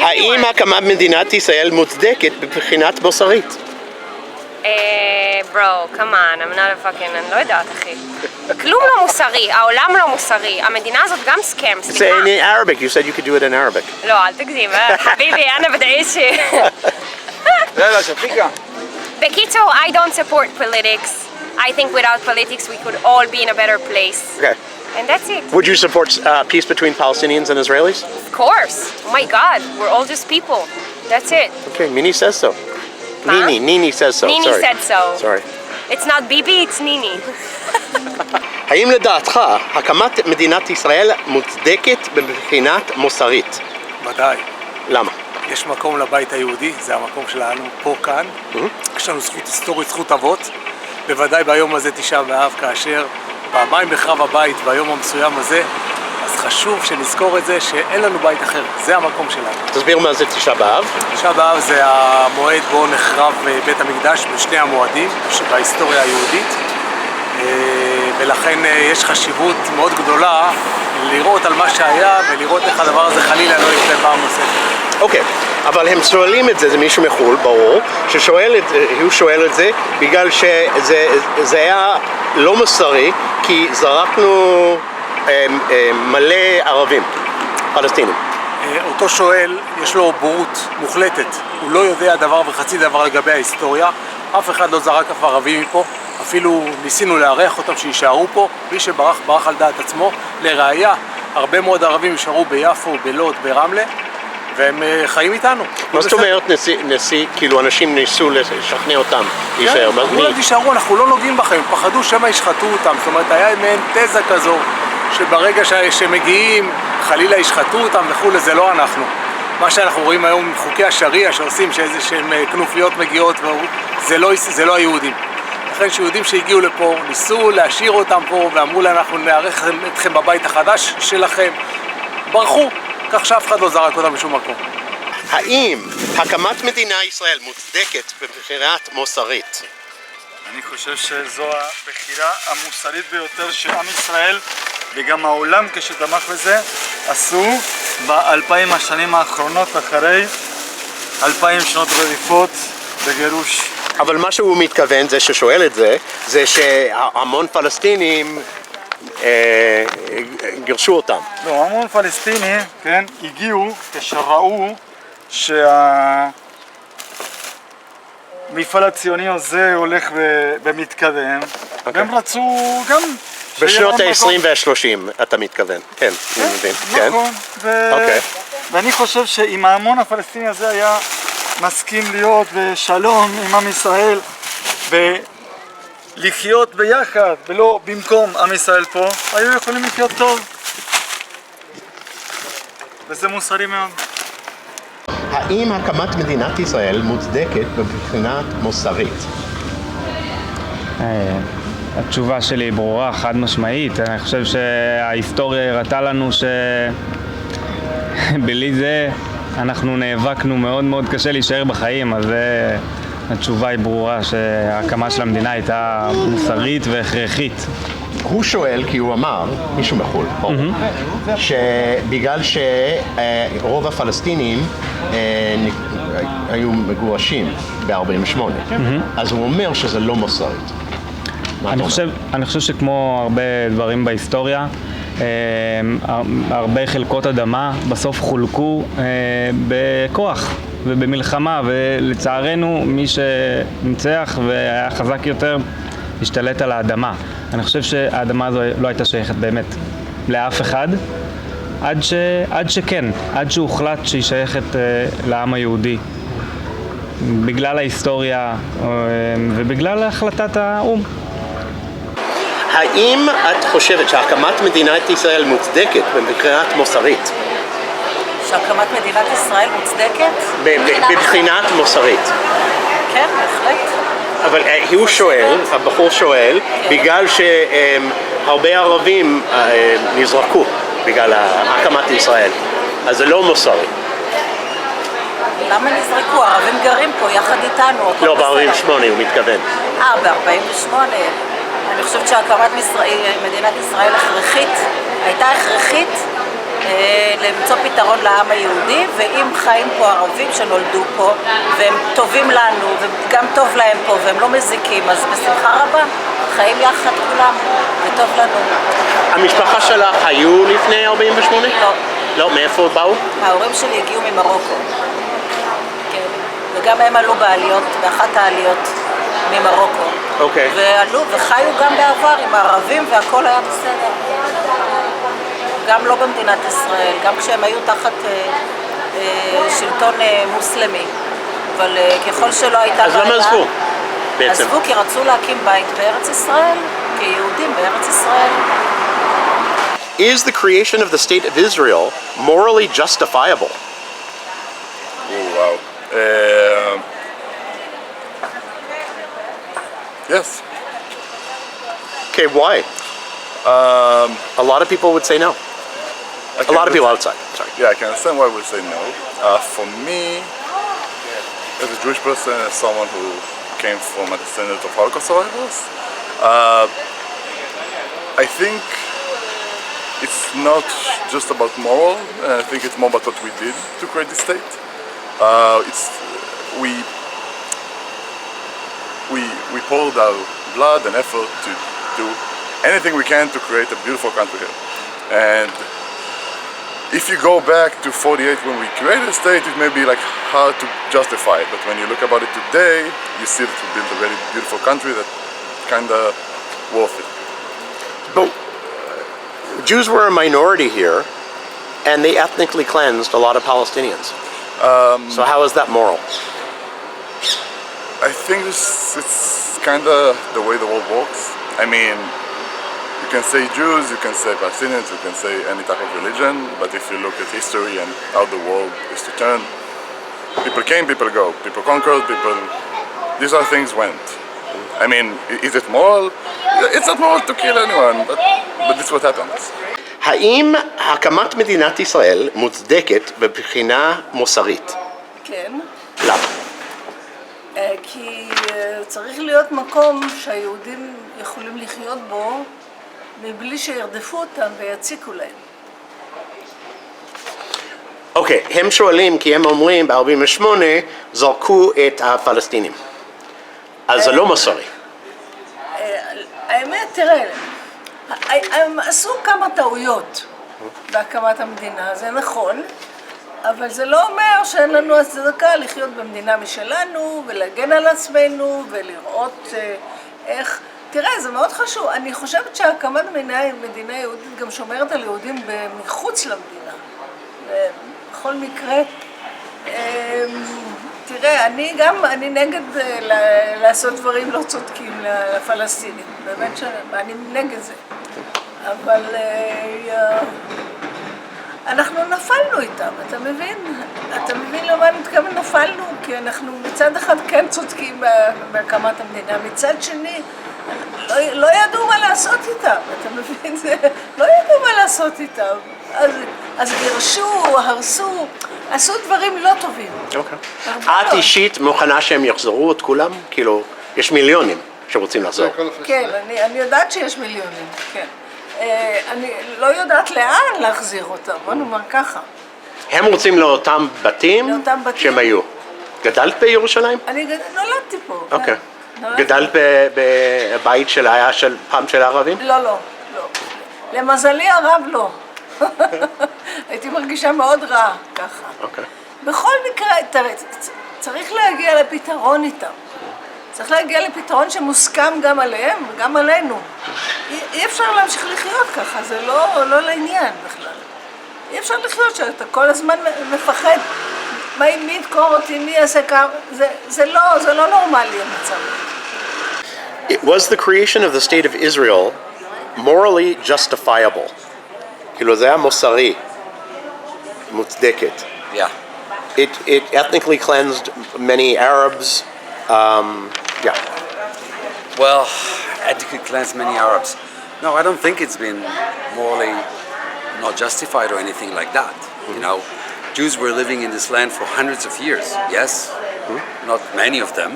האם הקמת מדינת ישראל מוצדקת מבחינת מוסרית? bro, come on, I'm not a fucking, אני לא יודעת אחי. כלום לא מוסרי, העולם לא מוסרי, המדינה הזאת גם סקאם, Say סליחה. in Arabic, you said you could do it in Arabic. לא, אל תגזים, חביבי, אנה בדאישי. יאללה, שפיקה. בקיצור, I don't support politics. I think without politics we could all be in a better place. Okay. And that's it. Would you support peace between Palestinians and Israelis? Of course. Oh my god, we're all just people. That's it. Okay, Nini says so. Huh? Nini says so. Nini Sorry. said so. Sorry. It's not Bibi, it's Nini. האם לדעתך הקמת מדינת ישראל מוצדקת מבחינת מוסרית? ודאי. למה? יש מקום לבית היהודי, זה המקום שלנו פה כאן. יש לנו זכות היסטורית, זכות אבות. בוודאי ביום הזה תשעה באב, כאשר פעמיים בחרב הבית ביום המסוים הזה, אז חשוב שנזכור את זה שאין לנו בית אחר, זה המקום שלנו. תסביר מה זה תשעה באב. תשעה באב זה המועד בו נחרב בית המקדש בשני המועדים בהיסטוריה היהודית, ולכן יש חשיבות מאוד גדולה לראות על מה שהיה ולראות איך הדבר הזה חלילה לא יקרה פעם נוספת. אוקיי, אבל הם שואלים את זה, זה מישהו מחו"ל, ברור, שהוא שואל את זה בגלל שזה היה לא מוסרי, כי זרקנו מלא ערבים, פלסטינים. אותו שואל, יש לו בורות מוחלטת, הוא לא יודע דבר וחצי דבר לגבי ההיסטוריה, אף אחד לא זרק אף ערבי מפה, אפילו ניסינו לארח אותם שישארו פה, מי שברח ברח על דעת עצמו. לראיה, הרבה מאוד ערבים נשארו ביפו, בלוד, ברמלה, והם חיים איתנו. מה זאת אומרת נשיא, כאילו אנשים ניסו לשכנע אותם להישאר? כן, אמרו להם תישארו, אנחנו לא נוגעים בכם, פחדו שמא ישחטו אותם, זאת אומרת היה מעין תזה כזו שברגע שמגיעים חלילה ישחטו אותם וכולי, זה לא אנחנו. מה שאנחנו רואים היום עם חוקי השריעה שעושים שאיזה שהם כנופיות מגיעות, זה לא היהודים. לכן שיהודים שהגיעו לפה ניסו להשאיר אותם פה ואמרו להם אנחנו נארח אתכם בבית החדש שלכם, ברחו, כך שאף אחד לא זרק אותם בשום מקום. האם הקמת מדינת ישראל מוצדקת מבחינת מוסרית? אני חושב שזו הבחירה המוסרית ביותר שעם ישראל וגם העולם כשתמך בזה עשו ב2000 השנים האחרונות אחרי 2000 שנות רדיפות וגירוש. אבל מה שהוא מתכוון, זה ששואל את זה, זה שהמון פלסטינים גירשו אותם. לא, המון פלסטינים, כן, הגיעו כשראו שהמפעל הציוני הזה הולך ומתקדם, והם רצו גם בשנות ה-20 וה-30 אתה מתכוון, כן, אני מבין. נכון, ואני חושב שאם ההמון הפלסטיני הזה היה מסכים להיות בשלום עם עם ישראל ולחיות ביחד ולא במקום עם ישראל פה, היו יכולים לחיות טוב, וזה מוסרי מאוד. האם הקמת מדינת ישראל מוצדקת מבחינת מוסרית? התשובה שלי היא ברורה, חד משמעית. אני חושב שההיסטוריה הראתה לנו שבלי זה אנחנו נאבקנו מאוד מאוד קשה להישאר בחיים, אז התשובה היא ברורה שההקמה של המדינה הייתה מוסרית והכרחית. הוא שואל, כי הוא אמר, מישהו מחול, שבגלל שרוב הפלסטינים היו מגורשים ב-48, אז הוא אומר שזה לא מוסרית. אני חושב שכמו הרבה דברים בהיסטוריה, הרבה חלקות אדמה בסוף חולקו בכוח ובמלחמה, ולצערנו מי שניצח והיה חזק יותר השתלט על האדמה. אני חושב שהאדמה הזו לא הייתה שייכת באמת לאף אחד, עד שהוחלט שהיא שייכת לעם היהודי, בגלל ההיסטוריה ובגלל החלטת האו"ם. האם את חושבת שהקמת מדינת ישראל מוצדקת מבחינת מוסרית? שהקמת מדינת ישראל מוצדקת? מבחינת מוסרית. כן, בהחלט. אבל הוא שואל, הבחור שואל, בגלל שהרבה ערבים נזרקו בגלל הקמת ישראל, אז זה לא מוסרי. למה נזרקו? ערבים גרים פה יחד איתנו. לא, ב-48 הוא מתכוון. ב-48. אני חושבת שהקמת מדינת ישראל הכרחית, הייתה הכרחית למצוא פתרון לעם היהודי, ואם חיים פה ערבים שנולדו פה והם טובים לנו וגם טוב להם פה והם לא מזיקים, אז בשמחה רבה חיים יחד כולם וטוב לנו. המשפחה שלך היו לפני 48? לא. לא, מאיפה באו? ההורים שלי הגיעו ממרוקו. כן. וגם הם עלו בעליות, באחת העליות ממרוקו. אוקיי. ועלו וחיו גם בעבר עם הערבים והכל היה בסדר. גם לא במדינת ישראל, גם כשהם היו תחת שלטון מוסלמי. אבל ככל שלא הייתה אז למה עזבו בעצם? עזבו כי רצו להקים בית בארץ ישראל, כיהודים בארץ ישראל. Is the creation of the state of Israel morally justifiable? Oh, wow. Yes. Okay, why? A lot of people would say no. A lot of people outside, sorry. Yeah, I can understand why we say no. For me, as a Jewish person, as someone who came from a descendant of Holocaust survivors, I think it's not just about moral. I think it's more about what we did to create this state. We poured our blood and effort to do anything we can to create a beautiful country here. And if you go back to 48 when we created the state, it may be like hard to justify it. But when you look about it today, you see that we built a very beautiful country that kind of worth it. But Jews were a minority here, and they ethnically cleansed a lot of Palestinians. So how is that moral? I think it's kind of the way the world works. I mean, you can say Jews, you can say Palestinians, you can say any type of religion, but if you look at history and how the world is to turn, people came, people go, people conquered, people... These are things went. I mean, is it moral? It's not moral to kill anyone, but this is what happens. האם הקמת מדינת ישראל מוצדקת בבחינה מוסרית? כן, למה? כי צריך להיות מקום שהיהודים יכולים לחיות בו מבלי שירדפו אותם ויציקו להם. אוקיי, הם שואלים כי הם אומרים ב-48 זרקו את הפלסטינים. אז זה לא מוסרי. האמת, תראה, הם עשו כמה טעויות בהקמת המדינה, זה נכון, אבל זה לא אומר שאין לנו הצדקה לחיות במדינה משלנו ולהגן על עצמנו ולראות איך... תראה, זה מאוד חשוב. אני חושבת שהקמת מדינה יהודית גם שומרת על יהודים מחוץ למדינה. בכל מקרה, תראה, אני נגד לעשות דברים לא צודקים לפלסטינים. באמת שאני נגד זה. אבל אנחנו נפלנו איתם, אתה מבין? אתה מבין למה אני מתכוון נפלנו? כי אנחנו מצד אחד כן צודקים בהקמת המדינה, מצד שני לא ידעו מה לעשות איתם, אתה מבין? לא ידעו מה לעשות איתם. אז גירשו, הרסו, עשו דברים לא טובים. אוקיי. את אישית מוכנה שהם יחזרו את כולם? כאילו, יש מיליונים שרוצים לחזור. כן, אני יודעת שיש מיליונים, כן. אני לא יודעת לאן להחזיר אותם, בוא נאמר ככה. הם רוצים לאותם בתים שהם היו. גדלת בירושלים? אני נולדתי פה. אוקיי. גדלת בבית שהיה פעם של הערבים? לא, לא, לא. למזלי הרב לא. הייתי מרגישה מאוד רע ככה. אוקיי. בכל מקרה, תראה, צריך להגיע לפתרון איתם. צריך להגיע לפתרון שמוסכם גם עליהם וגם עלינו. אי אפשר להמשיך לחיות ככה, זה לא לעניין בכלל. אי אפשר לחיות שאתה כל הזמן מפחד. מי ידקור אותי, מי יעשה כך, זה לא נורמלי המצב. Was the creation of the state of Israel morally justifiable? כאילו זה היה מוסרי, מוצדקת. Yeah. It ethnically cleansed many Arabs. Yeah. Well, ethnically cleansed many Arabs. No, I don't think it's been morally not justified or anything like that. You know, Jews were living in this land for hundreds of years. Yes, not many of them,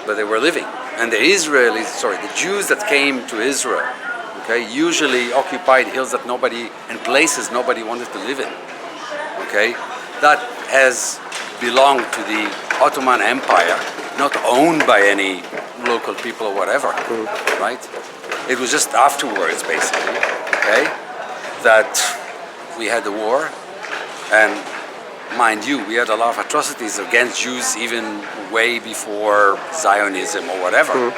but they were living. And the Jews that came to Israel, Okay, usually occupied hills that nobody and places nobody wanted to live in. Okay, that has belonged to the Ottoman Empire, not owned by any local people or whatever, right? It was just afterwards, basically, okay, that we had the war, and mind you, we had a lot of atrocities against Jews even way before Zionism or whatever,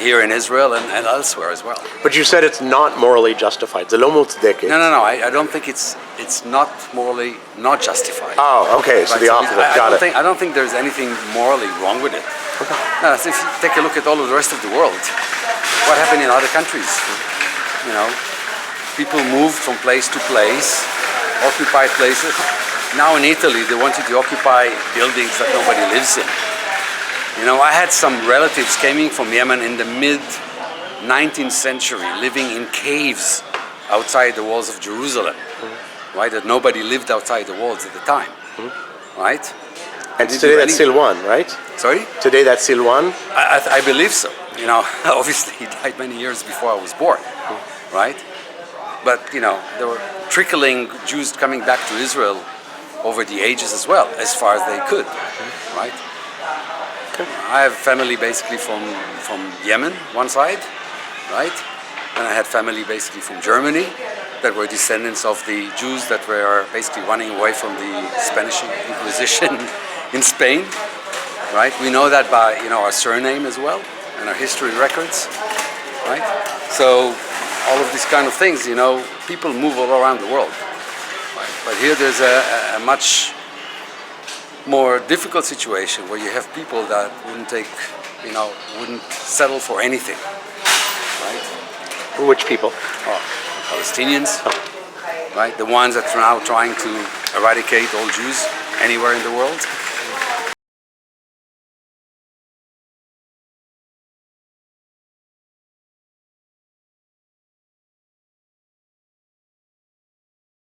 here in Israel and elsewhere as well. But you said it's not morally justified. זה לא מוצדקת. No, I don't think it's not morally not justified. Oh, okay, so Right, the so opposite. Got it. I don't think there's anything morally wrong with it. No, so if you take a look at all of the rest of the world, what happened in other countries? You know, people moved from place to place, occupied places. Now in Italy, they wanted to occupy buildings that nobody lives in. You know, I had some relatives coming from Yemen in the mid-19th century, living in caves outside the walls of Jerusalem, right? That nobody lived outside the walls at the time, right? And today that's Silwan, right? Sorry? Today that's Silwan? I believe so. You know, obviously he died many years before I was born, right? But, you know, there were trickling Jews coming back to Israel over the ages as well, as far as they could, right? I have family basically from Yemen, one side, right? And I had family basically from Germany that were descendants of the Jews that were basically running away from the Spanish Inquisition in Spain, right? We know that by, you know, our surname as well and our history records, right? So all of these kind of things, you know, people move all around the world, right? But here there's a much more difficult situation where you have people that wouldn't take, you know, wouldn't settle for anything, right? Which people? Oh, Palestinians, right? The ones that are now trying to eradicate all Jews anywhere in the world.